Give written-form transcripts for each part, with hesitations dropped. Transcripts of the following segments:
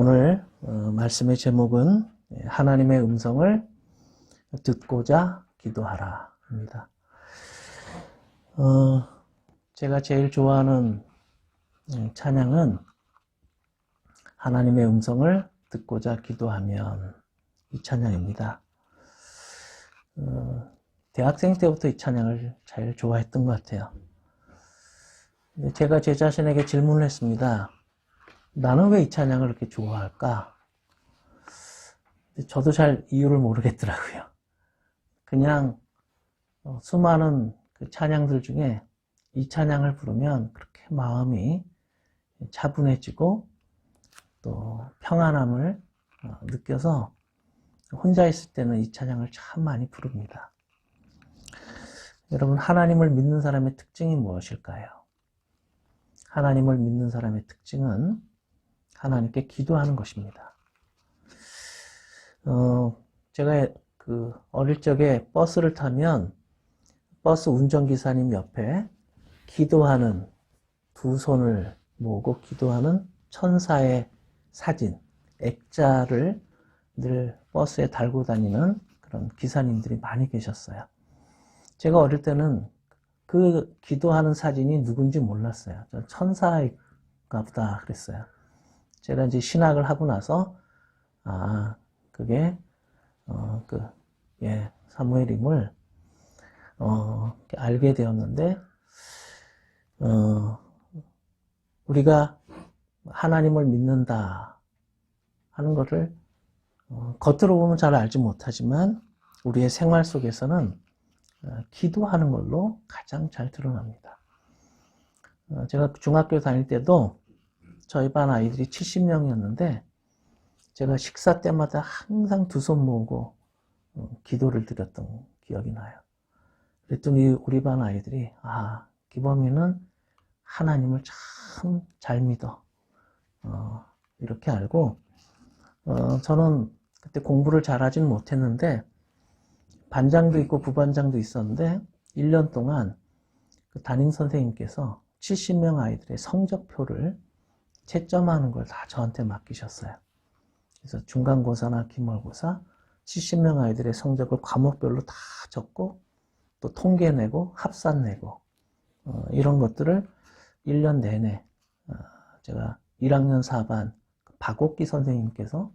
오늘 말씀의 제목은 하나님의 음성을 듣고자 기도하라 입니다. 제가 제일 좋아하는 찬양은 하나님의 음성을 듣고자 기도하면 이 찬양입니다. 대학생 때부터 이 찬양을 제일 좋아했던 것 같아요. 제가 제 자신에게 질문을 했습니다. 나는 왜 이 찬양을 그렇게 좋아할까? 저도 잘 이유를 모르겠더라고요. 그냥 수많은 그 찬양들 중에 이 찬양을 부르면 그렇게 마음이 차분해지고 또 평안함을 느껴서 혼자 있을 때는 이 찬양을 참 많이 부릅니다. 여러분, 하나님을 믿는 사람의 특징이 무엇일까요? 하나님을 믿는 사람의 특징은 하나님께 기도하는 것입니다. 제가 어릴 적에 버스를 타면 버스 운전기사님 옆에 기도하는 두 손을 모으고 기도하는 천사의 사진, 액자를 늘 버스에 달고 다니는 그런 기사님들이 많이 계셨어요. 제가 어릴 때는 그 기도하는 사진이 누군지 몰랐어요. 저 천사인가 보다 그랬어요. 제가 이제 신학을 하고 나서 그게 사무엘임을 알게 되었는데, 우리가 하나님을 믿는다 하는 것을 겉으로 보면 잘 알지 못하지만 우리의 생활 속에서는 기도하는 걸로 가장 잘 드러납니다. 제가 중학교 다닐 때도 저희 반 아이들이 70명이었는데 제가 식사 때마다 항상 두 손 모으고 기도를 드렸던 기억이 나요. 그랬더니 우리 반 아이들이 기범이는 하나님을 참 잘 믿어, 이렇게 알고, 저는 그때 공부를 잘하지는 못했는데 반장도 있고 부반장도 있었는데 1년 동안 그 담임 선생님께서 70명 아이들의 성적표를 채점하는 걸 다 저한테 맡기셨어요. 그래서 중간고사나 기말고사 70명 아이들의 성적을 과목별로 다 적고 또 통계 내고 합산 내고 이런 것들을 1년 내내 제가 1학년 4반 박옥기 선생님께서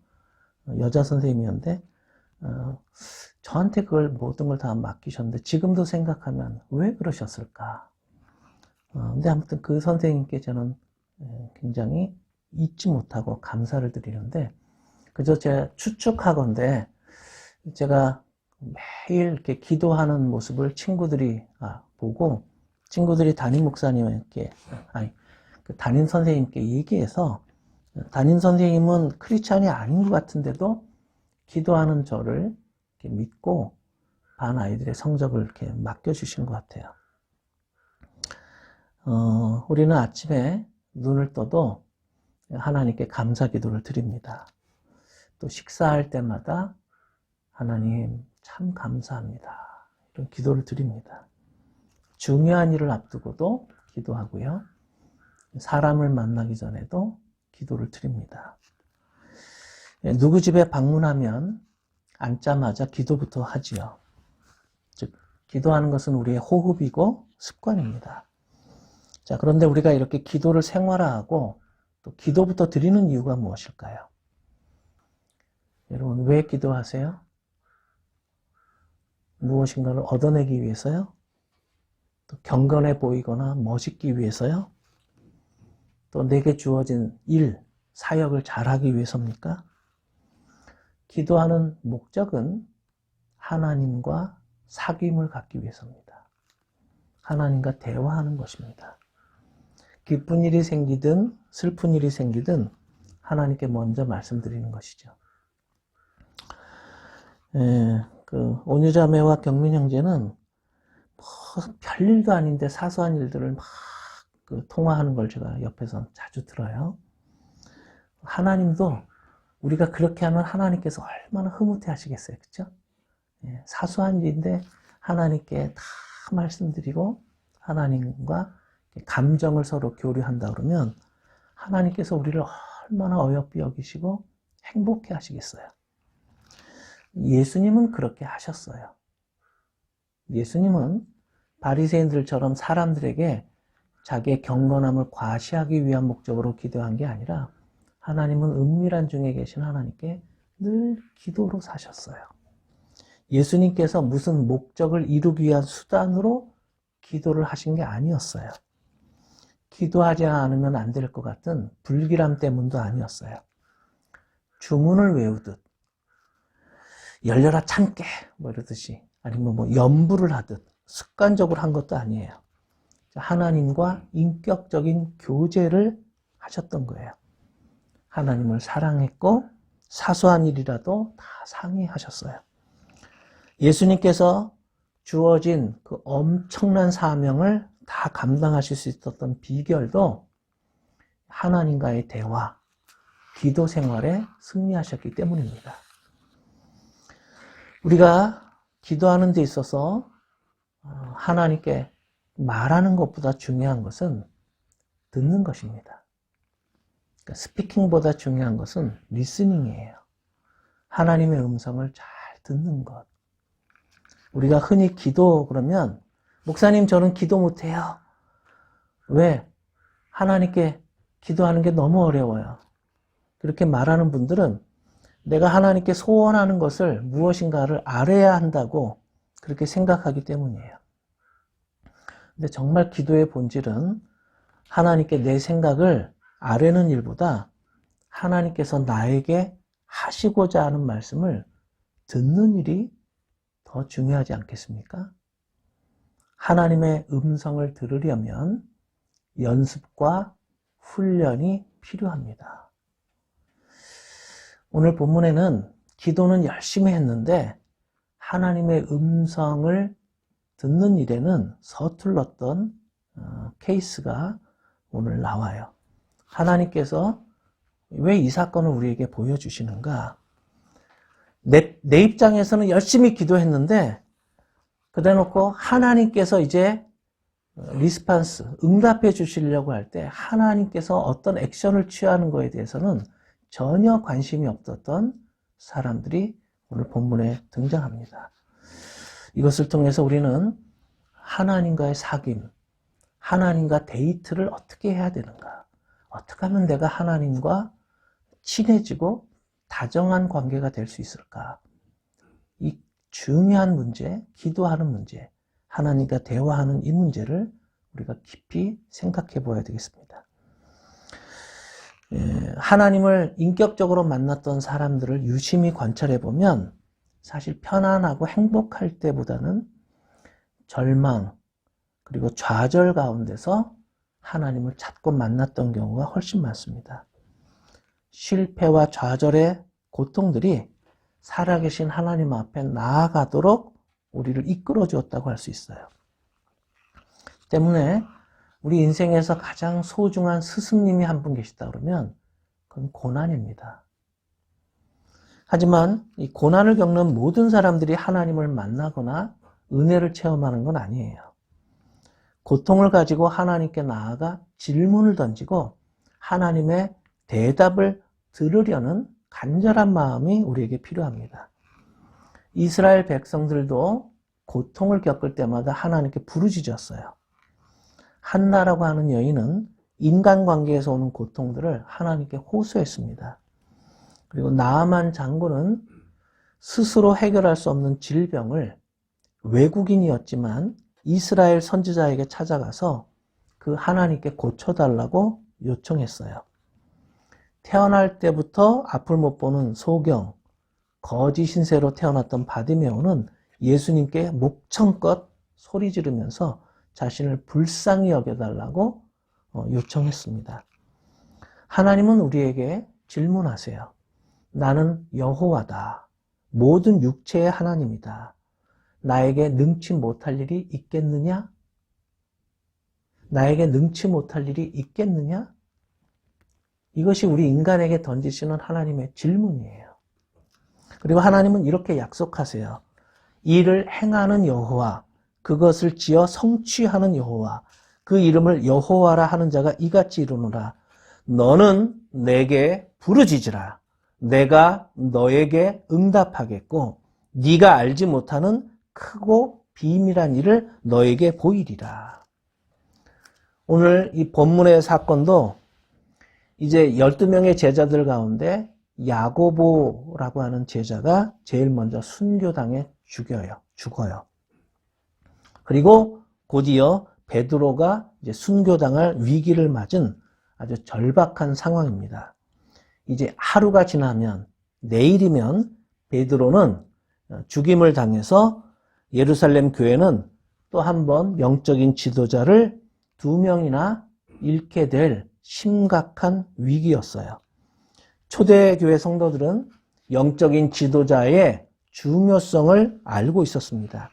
여자 선생님이었는데 저한테 그걸 모든 걸 다 맡기셨는데 지금도 생각하면 왜 그러셨을까? 근데 아무튼 그 선생님께 저는 굉장히 잊지 못하고 감사를 드리는데, 그저 제가 추측하건대 제가 매일 이렇게 기도하는 모습을 친구들이 보고 친구들이 담임 목사님께 그 담임 선생님께 얘기해서 담임 선생님은 크리스찬이 아닌 것 같은데도 기도하는 저를 이렇게 믿고 반 아이들의 성적을 이렇게 맡겨주신 것 같아요. 우리는 아침에 눈을 떠도 하나님께 감사 기도를 드립니다. 또 식사할 때마다 하나님 참 감사합니다, 이런 기도를 드립니다. 중요한 일을 앞두고도 기도하고요. 사람을 만나기 전에도 기도를 드립니다. 누구 집에 방문하면 앉자마자 기도부터 하지요. 즉, 기도하는 것은 우리의 호흡이고 습관입니다. 자, 그런데 우리가 이렇게 기도를 생활화하고 또 기도부터 드리는 이유가 무엇일까요? 여러분, 왜 기도하세요? 무엇인가를 얻어내기 위해서요? 또 경건해 보이거나 멋있기 위해서요? 또 내게 주어진 일, 사역을 잘하기 위해서입니까? 기도하는 목적은 하나님과 사귐을 갖기 위해서입니다. 하나님과 대화하는 것입니다. 기쁜 일이 생기든 슬픈 일이 생기든 하나님께 먼저 말씀드리는 것이죠. 온유자매와 경민 형제는 별일도 아닌데 사소한 일들을 막 통화하는 걸 제가 옆에서 자주 들어요. 하나님도 우리가 그렇게 하면 하나님께서 얼마나 흐뭇해 하시겠어요. 그렇죠? 사소한 일인데 하나님께 다 말씀드리고 하나님과 감정을 서로 교류한다 그러면 하나님께서 우리를 얼마나 어여삐 여기시고 행복해 하시겠어요. 예수님은 그렇게 하셨어요. 예수님은 바리새인들처럼 사람들에게 자기의 경건함을 과시하기 위한 목적으로 기도한 게 아니라 하나님은 은밀한 중에 계신 하나님께 늘 기도로 사셨어요. 예수님께서 무슨 목적을 이루기 위한 수단으로 기도를 하신 게 아니었어요. 기도하지 않으면 안 될 것 같은 불길함 때문도 아니었어요. 주문을 외우듯 열려라 참깨 뭐 이러듯이 아니면 뭐 연부를 하듯 습관적으로 한 것도 아니에요. 하나님과 인격적인 교제를 하셨던 거예요. 하나님을 사랑했고 사소한 일이라도 다 상의하셨어요. 예수님께서 주어진 그 엄청난 사명을 다 감당하실 수 있었던 비결도 하나님과의 대화, 기도 생활에 승리하셨기 때문입니다. 우리가 기도하는 데 있어서 하나님께 말하는 것보다 중요한 것은 듣는 것입니다. 그러니까 스피킹보다 중요한 것은 리스닝이에요. 하나님의 음성을 잘 듣는 것. 우리가 흔히 기도 그러면 목사님 저는 기도 못해요. 왜? 하나님께 기도하는 게 너무 어려워요. 그렇게 말하는 분들은 내가 하나님께 소원하는 것을 무엇인가를 알아야 한다고 그렇게 생각하기 때문이에요. 근데 정말 기도의 본질은 하나님께 내 생각을 아뢰는 일보다 하나님께서 나에게 하시고자 하는 말씀을 듣는 일이 더 중요하지 않겠습니까? 하나님의 음성을 들으려면 연습과 훈련이 필요합니다. 오늘 본문에는 기도는 열심히 했는데 하나님의 음성을 듣는 일에는 서툴렀던 케이스가 오늘 나와요. 하나님께서 왜 이 사건을 우리에게 보여주시는가? 내 입장에서는 열심히 기도했는데 그래 놓고 하나님께서 이제 리스판스, 응답해 주시려고 할 때 하나님께서 어떤 액션을 취하는 것에 대해서는 전혀 관심이 없었던 사람들이 오늘 본문에 등장합니다. 이것을 통해서 우리는 하나님과의 사귐, 하나님과 데이트를 어떻게 해야 되는가? 어떻게 하면 내가 하나님과 친해지고 다정한 관계가 될 수 있을까? 이 중요한 문제, 기도하는 문제, 하나님과 대화하는 이 문제를 우리가 깊이 생각해 보아야 되겠습니다. 하나님을 인격적으로 만났던 사람들을 유심히 관찰해 보면 사실 편안하고 행복할 때보다는 절망 그리고 좌절 가운데서 하나님을 찾고 만났던 경우가 훨씬 많습니다. 실패와 좌절의 고통들이 살아계신 하나님 앞에 나아가도록 우리를 이끌어 주었다고 할 수 있어요. 때문에 우리 인생에서 가장 소중한 스승님이 한 분 계시다 그러면 그건 고난입니다. 하지만 이 고난을 겪는 모든 사람들이 하나님을 만나거나 은혜를 체험하는 건 아니에요. 고통을 가지고 하나님께 나아가 질문을 던지고 하나님의 대답을 들으려는 간절한 마음이 우리에게 필요합니다. 이스라엘 백성들도 고통을 겪을 때마다 하나님께 부르짖었어요. 한나라고 하는 여인은 인간관계에서 오는 고통들을 하나님께 호소했습니다. 그리고 나아만 장군은 스스로 해결할 수 없는 질병을 외국인이었지만 이스라엘 선지자에게 찾아가서 그 하나님께 고쳐달라고 요청했어요. 태어날 때부터 앞을 못 보는 소경, 거지 신세로 태어났던 바디메오는 예수님께 목청껏 소리 지르면서 자신을 불쌍히 여겨달라고 요청했습니다. 하나님은 우리에게 질문하세요. 나는 여호와다. 모든 육체의 하나님이다. 나에게 능치 못할 일이 있겠느냐? 나에게 능치 못할 일이 있겠느냐? 이것이 우리 인간에게 던지시는 하나님의 질문이에요. 그리고 하나님은 이렇게 약속하세요. 이를 행하는 여호와, 그것을 지어 성취하는 여호와, 그 이름을 여호와라 하는 자가 이같이 이루노라. 너는 내게 부르짖으라. 내가 너에게 응답하겠고 네가 알지 못하는 크고 비밀한 일을 너에게 보이리라. 오늘 이 본문의 사건도 이제 12명의 제자들 가운데 야고보라고 하는 제자가 제일 먼저 순교당해 죽어요. 그리고 곧이어 베드로가 이제 순교당할 위기를 맞은 아주 절박한 상황입니다. 이제 하루가 지나면, 내일이면 베드로는 죽임을 당해서 예루살렘 교회는 또 한 번 영적인 지도자를 2명이나 잃게 될 심각한 위기였어요. 초대교회 성도들은 영적인 지도자의 중요성을 알고 있었습니다.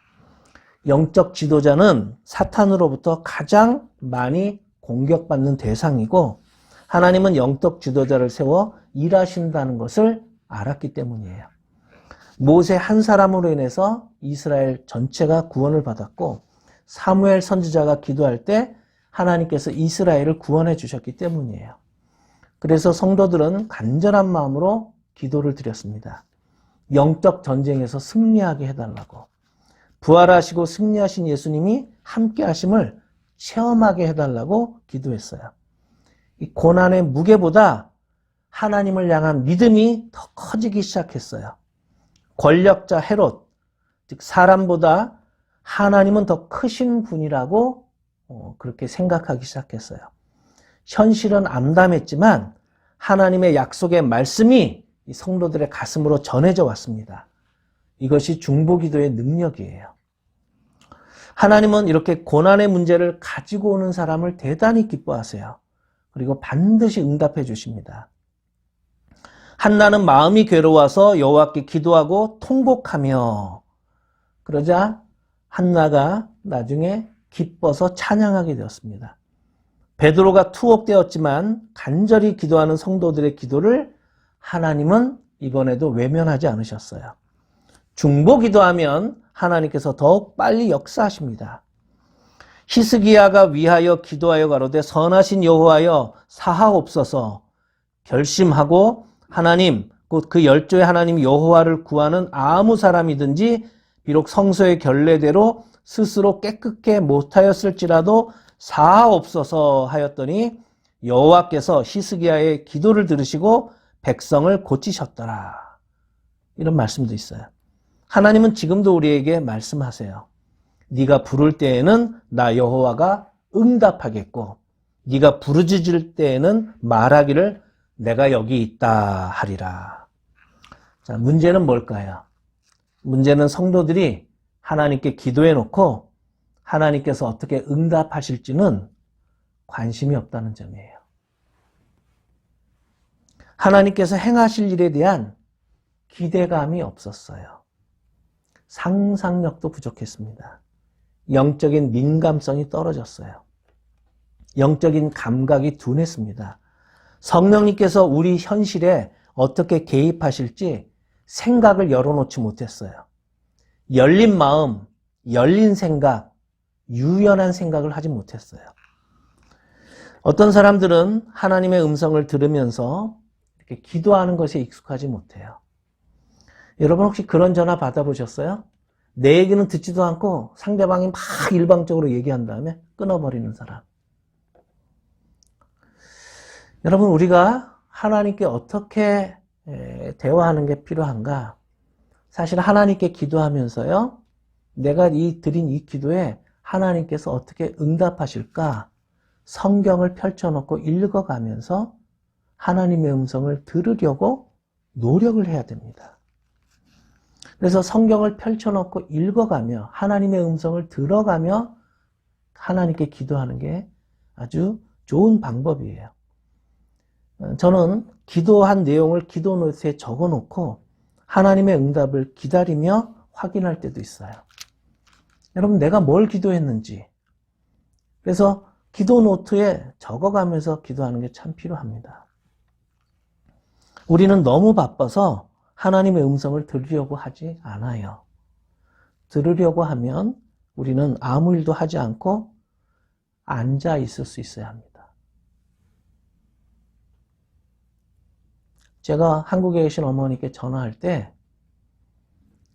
영적 지도자는 사탄으로부터 가장 많이 공격받는 대상이고 하나님은 영적 지도자를 세워 일하신다는 것을 알았기 때문이에요. 모세 한 사람으로 인해서 이스라엘 전체가 구원을 받았고 사무엘 선지자가 기도할 때 하나님께서 이스라엘을 구원해 주셨기 때문이에요. 그래서 성도들은 간절한 마음으로 기도를 드렸습니다. 영적 전쟁에서 승리하게 해달라고. 부활하시고 승리하신 예수님이 함께 하심을 체험하게 해달라고 기도했어요. 이 고난의 무게보다 하나님을 향한 믿음이 더 커지기 시작했어요. 권력자 헤롯, 즉 사람보다 하나님은 더 크신 분이라고 그렇게 생각하기 시작했어요. 현실은 암담했지만 하나님의 약속의 말씀이 이 성도들의 가슴으로 전해져 왔습니다. 이것이 중보기도의 능력이에요. 하나님은 이렇게 고난의 문제를 가지고 오는 사람을 대단히 기뻐하세요. 그리고 반드시 응답해 주십니다. 한나는 마음이 괴로워서 여호와께 기도하고 통곡하며, 그러자 한나가 나중에 기뻐서 찬양하게 되었습니다. 베드로가 투옥되었지만 간절히 기도하는 성도들의 기도를 하나님은 이번에도 외면하지 않으셨어요. 중보 기도하면 하나님께서 더욱 빨리 역사하십니다. 히스기야가 위하여 기도하여 가로되 선하신 여호와여 사하옵소서. 결심하고 하나님, 곧 그 열조의 하나님 여호와를 구하는 아무 사람이든지 비록 성소의 결례대로 스스로 깨끗게 못하였을지라도 사하옵소서 하였더니 여호와께서 히스기야의 기도를 들으시고 백성을 고치셨더라. 이런 말씀도 있어요. 하나님은 지금도 우리에게 말씀하세요. 네가 부를 때에는 나 여호와가 응답하겠고 네가 부르짖을 때에는 말하기를 내가 여기 있다 하리라. 자, 문제는 뭘까요? 문제는 성도들이 하나님께 기도해 놓고 하나님께서 어떻게 응답하실지는 관심이 없다는 점이에요. 하나님께서 행하실 일에 대한 기대감이 없었어요. 상상력도 부족했습니다. 영적인 민감성이 떨어졌어요. 영적인 감각이 둔했습니다. 성령님께서 우리 현실에 어떻게 개입하실지 생각을 열어놓지 못했어요. 열린 마음, 열린 생각, 유연한 생각을 하지 못했어요. 어떤 사람들은 하나님의 음성을 들으면서 이렇게 기도하는 것에 익숙하지 못해요. 여러분 혹시 그런 전화 받아보셨어요? 내 얘기는 듣지도 않고 상대방이 막 일방적으로 얘기한 다음에 끊어버리는 사람. 여러분 우리가 하나님께 어떻게 대화하는 게 필요한가? 사실 하나님께 기도하면서요, 내가 드린 이 기도에 하나님께서 어떻게 응답하실까? 성경을 펼쳐놓고 읽어가면서 하나님의 음성을 들으려고 노력을 해야 됩니다. 그래서 성경을 펼쳐놓고 읽어가며 하나님의 음성을 들어가며 하나님께 기도하는 게 아주 좋은 방법이에요. 저는 기도한 내용을 기도 노트에 적어놓고 하나님의 응답을 기다리며 확인할 때도 있어요. 여러분 내가 뭘 기도했는지, 그래서 기도 노트에 적어가면서 기도하는 게 참 필요합니다. 우리는 너무 바빠서 하나님의 음성을 들으려고 하지 않아요. 들으려고 하면 우리는 아무 일도 하지 않고 앉아 있을 수 있어야 합니다. 제가 한국에 계신 어머니께 전화할 때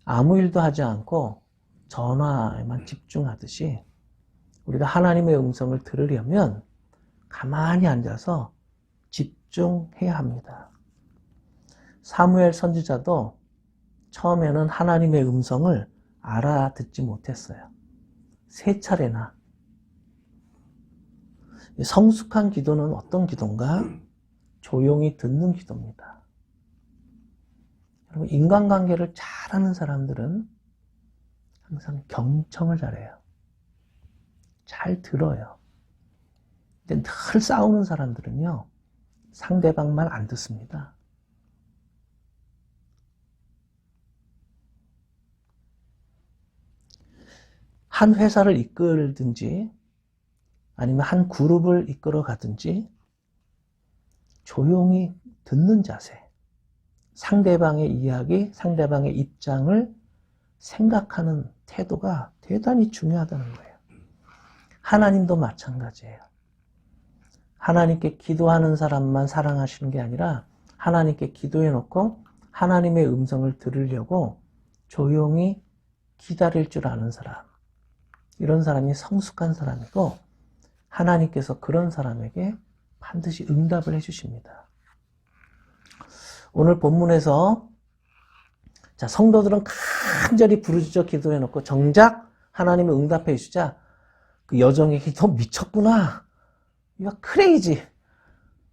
아무 일도 하지 않고 전화에만 집중하듯이 우리가 하나님의 음성을 들으려면 가만히 앉아서 집중해야 합니다. 사무엘 선지자도 처음에는 하나님의 음성을 알아듣지 못했어요. 3차례나. 성숙한 기도는 어떤 기도인가? 조용히 듣는 기도입니다. 여러분, 인간관계를 잘하는 사람들은 항상 경청을 잘해요. 잘 들어요. 근데 늘 싸우는 사람들은요, 상대방 말 안 듣습니다. 한 회사를 이끌든지 아니면 한 그룹을 이끌어 가든지 조용히 듣는 자세, 상대방의 이야기, 상대방의 입장을 생각하는 태도가 대단히 중요하다는 거예요. 하나님도 마찬가지예요. 하나님께 기도하는 사람만 사랑하시는 게 아니라 하나님께 기도해 놓고 하나님의 음성을 들으려고 조용히 기다릴 줄 아는 사람, 이런 사람이 성숙한 사람이고 하나님께서 그런 사람에게 반드시 응답을 해주십니다. 오늘 본문에서 성도들은 간절히 부르짖어 기도해 놓고 정작 하나님이 응답해 주자 그 여종에게 너 미쳤구나. 야, 크레이지.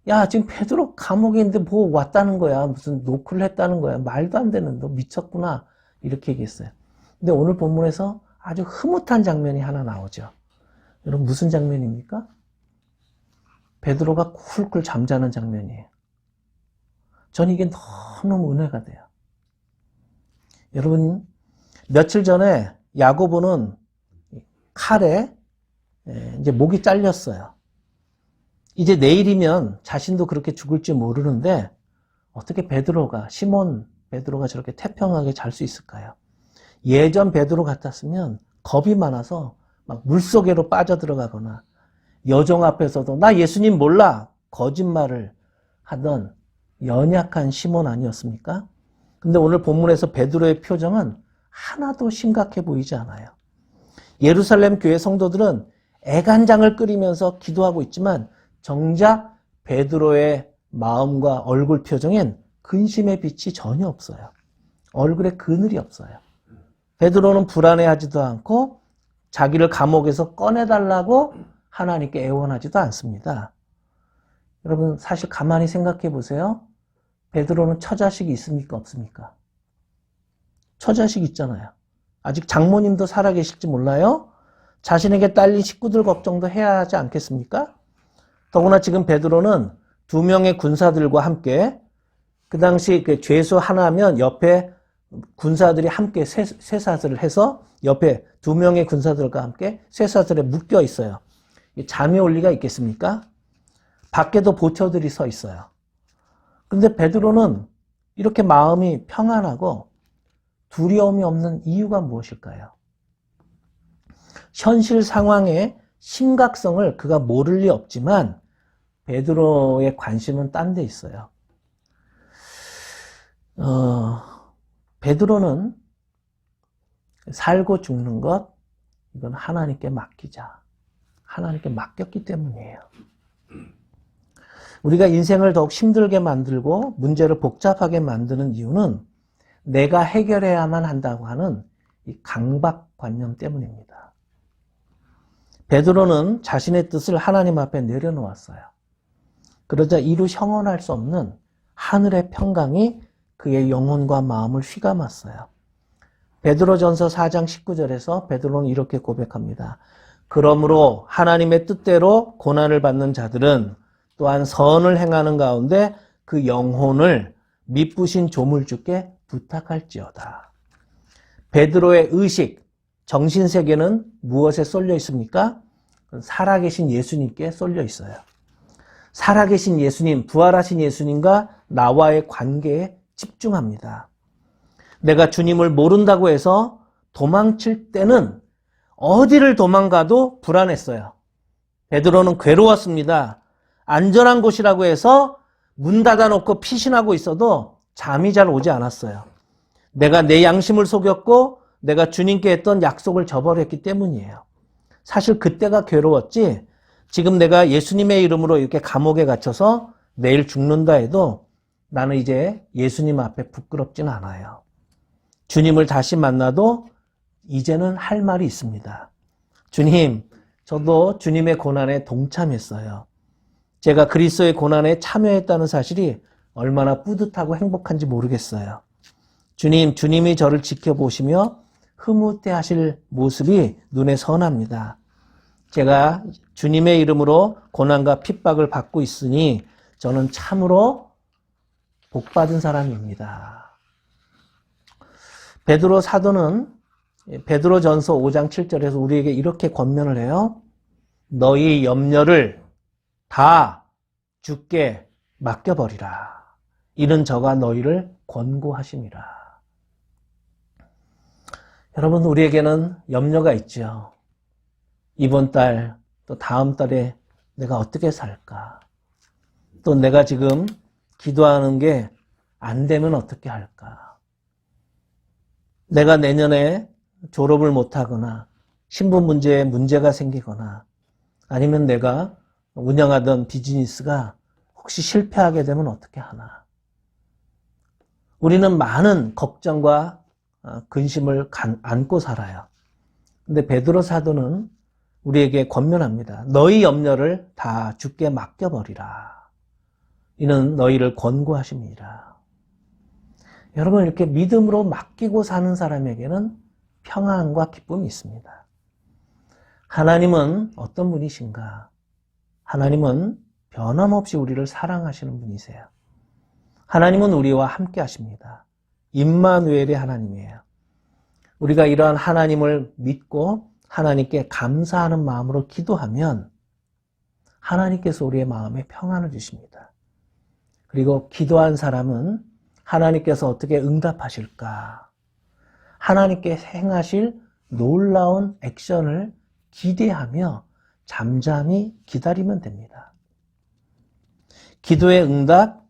야, 지금 베드로 감옥에 있는데 뭐 왔다는 거야. 무슨 노크를 했다는 거야. 말도 안 되는, 너 미쳤구나. 이렇게 얘기했어요. 근데 오늘 본문에서 아주 흐뭇한 장면이 하나 나오죠. 여러분, 무슨 장면입니까? 베드로가 쿨쿨 잠자는 장면이에요. 전 이게 너무 은혜가 돼요. 여러분, 며칠 전에 야고보는 칼에 이제 목이 잘렸어요. 이제 내일이면 자신도 그렇게 죽을지 모르는데 어떻게 시몬 베드로가 저렇게 태평하게 잘 수 있을까요? 예전 베드로 같았으면 겁이 많아서 막 물속으로 빠져들어가거나 여종 앞에서도 나 예수님 몰라 거짓말을 하던 연약한 시몬 아니었습니까? 근데 오늘 본문에서 베드로의 표정은 하나도 심각해 보이지 않아요. 예루살렘 교회 성도들은 애간장을 끓이면서 기도하고 있지만 정작 베드로의 마음과 얼굴 표정엔 근심의 빛이 전혀 없어요. 얼굴에 그늘이 없어요. 베드로는 불안해하지도 않고 자기를 감옥에서 꺼내달라고 하나님께 애원하지도 않습니다. 여러분, 사실 가만히 생각해 보세요. 베드로는 처자식이 있습니까? 없습니까? 처자식 있잖아요. 아직 장모님도 살아계실지 몰라요? 자신에게 딸린 식구들 걱정도 해야 하지 않겠습니까? 더구나 지금 베드로는 2명의 군사들과 함께 그 당시 그 죄수 하나면 옆에 군사들이 함께 쇠사슬을 해서 옆에 2명의 군사들과 함께 쇠사슬에 묶여 있어요. 잠이 올 리가 있겠습니까? 밖에도 보초들이 서 있어요. 근데 베드로는 이렇게 마음이 평안하고 두려움이 없는 이유가 무엇일까요? 현실 상황의 심각성을 그가 모를 리 없지만 베드로의 관심은 딴 데 있어요. 베드로는 살고 죽는 것, 이건 하나님께 맡기자. 하나님께 맡겼기 때문이에요. 우리가 인생을 더욱 힘들게 만들고 문제를 복잡하게 만드는 이유는 내가 해결해야만 한다고 하는 이 강박관념 때문입니다. 베드로는 자신의 뜻을 하나님 앞에 내려놓았어요. 그러자 이루 형언할 수 없는 하늘의 평강이 그의 영혼과 마음을 휘감았어요. 베드로전서 4장 19절에서 베드로는 이렇게 고백합니다. 그러므로 하나님의 뜻대로 고난을 받는 자들은 또한 선을 행하는 가운데 그 영혼을 미쁘신 조물주께 부탁할지어다. 베드로의 의식, 정신세계는 무엇에 쏠려 있습니까? 살아계신 예수님께 쏠려 있어요. 살아계신 예수님, 부활하신 예수님과 나와의 관계에 집중합니다. 내가 주님을 모른다고 해서 도망칠 때는 어디를 도망가도 불안했어요. 베드로는 괴로웠습니다. 안전한 곳이라고 해서 문 닫아놓고 피신하고 있어도 잠이 잘 오지 않았어요. 내가 내 양심을 속였고 내가 주님께 했던 약속을 저버렸기 때문이에요. 사실 그때가 괴로웠지 지금 내가 예수님의 이름으로 이렇게 감옥에 갇혀서 내일 죽는다 해도 나는 이제 예수님 앞에 부끄럽진 않아요. 주님을 다시 만나도 이제는 할 말이 있습니다. 주님, 저도 주님의 고난에 동참했어요. 제가 그리스도의 고난에 참여했다는 사실이 얼마나 뿌듯하고 행복한지 모르겠어요. 주님, 주님이 저를 지켜보시며 흐뭇해 하실 모습이 눈에 선합니다. 제가 주님의 이름으로 고난과 핍박을 받고 있으니 저는 참으로 복받은 사람입니다. 베드로 사도는 베드로전서 5장 7절에서 우리에게 이렇게 권면을 해요. 너희 염려를 다 주께 맡겨버리라. 이는 저가 너희를 권고하심이라. 여러분, 우리에게는 염려가 있죠. 이번 달, 또 다음 달에 내가 어떻게 살까? 또 내가 지금 기도하는 게 안 되면 어떻게 할까? 내가 내년에 졸업을 못하거나 신분 문제에 문제가 생기거나 아니면 내가 운영하던 비즈니스가 혹시 실패하게 되면 어떻게 하나? 우리는 많은 걱정과 근심을 안고 살아요. 근데 베드로 사도는 우리에게 권면합니다. 너희 염려를 다 주께 맡겨버리라. 이는 너희를 권고하십니다. 여러분, 이렇게 믿음으로 맡기고 사는 사람에게는 평안과 기쁨이 있습니다. 하나님은 어떤 분이신가? 하나님은 변함없이 우리를 사랑하시는 분이세요. 하나님은 우리와 함께 하십니다. 임마누엘의 하나님이에요. 우리가 이러한 하나님을 믿고 하나님께 감사하는 마음으로 기도하면 하나님께서 우리의 마음에 평안을 주십니다. 그리고 기도한 사람은 하나님께서 어떻게 응답하실까? 하나님께 행하실 놀라운 액션을 기대하며 잠잠히 기다리면 됩니다. 기도의 응답,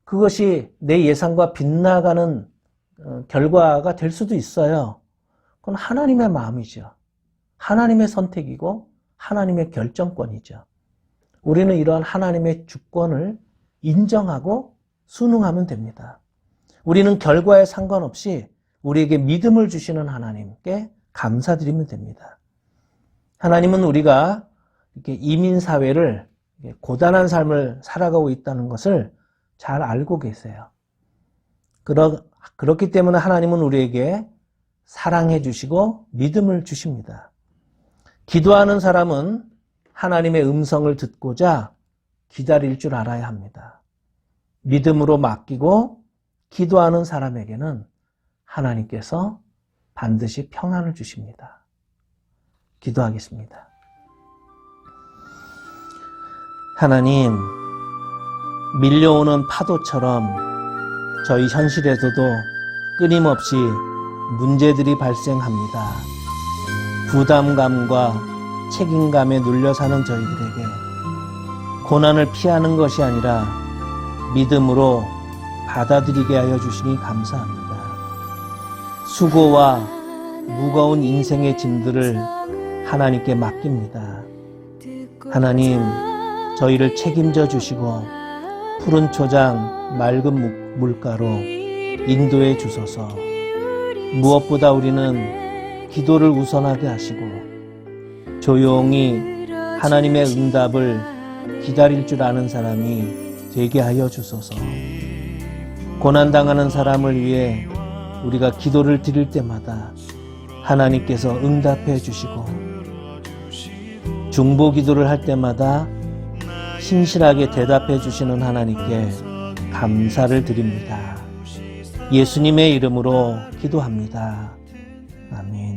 그것이 내 예상과 빗나가는 결과가 될 수도 있어요. 그건 하나님의 마음이죠. 하나님의 선택이고 하나님의 결정권이죠. 우리는 이러한 하나님의 주권을 인정하고 순응하면 됩니다. 우리는 결과에 상관없이 우리에게 믿음을 주시는 하나님께 감사드리면 됩니다. 하나님은 우리가 이렇게 이민사회를 고단한 삶을 살아가고 있다는 것을 잘 알고 계세요. 그렇기 때문에 하나님은 우리에게 사랑해 주시고 믿음을 주십니다. 기도하는 사람은 하나님의 음성을 듣고자 기다릴 줄 알아야 합니다. 믿음으로 맡기고 기도하는 사람에게는 하나님께서 반드시 평안을 주십니다. 기도하겠습니다. 하나님, 밀려오는 파도처럼 저희 현실에서도 끊임없이 문제들이 발생합니다. 부담감과 책임감에 눌려 사는 저희들에게 고난을 피하는 것이 아니라 믿음으로 받아들이게 하여 주시니 감사합니다. 수고와 무거운 인생의 짐들을 하나님께 맡깁니다. 하나님, 저희를 책임져 주시고 푸른 초장, 맑은 물가로 인도해 주소서. 무엇보다 우리는 기도를 우선하게 하시고 조용히 하나님의 응답을 기다릴 줄 아는 사람이 되게 하여 주소서. 고난당하는 사람을 위해 우리가 기도를 드릴 때마다 하나님께서 응답해 주시고 중보 기도를 할 때마다 신실하게 대답해 주시는 하나님께 감사를 드립니다. 예수님의 이름으로 기도합니다. 아멘.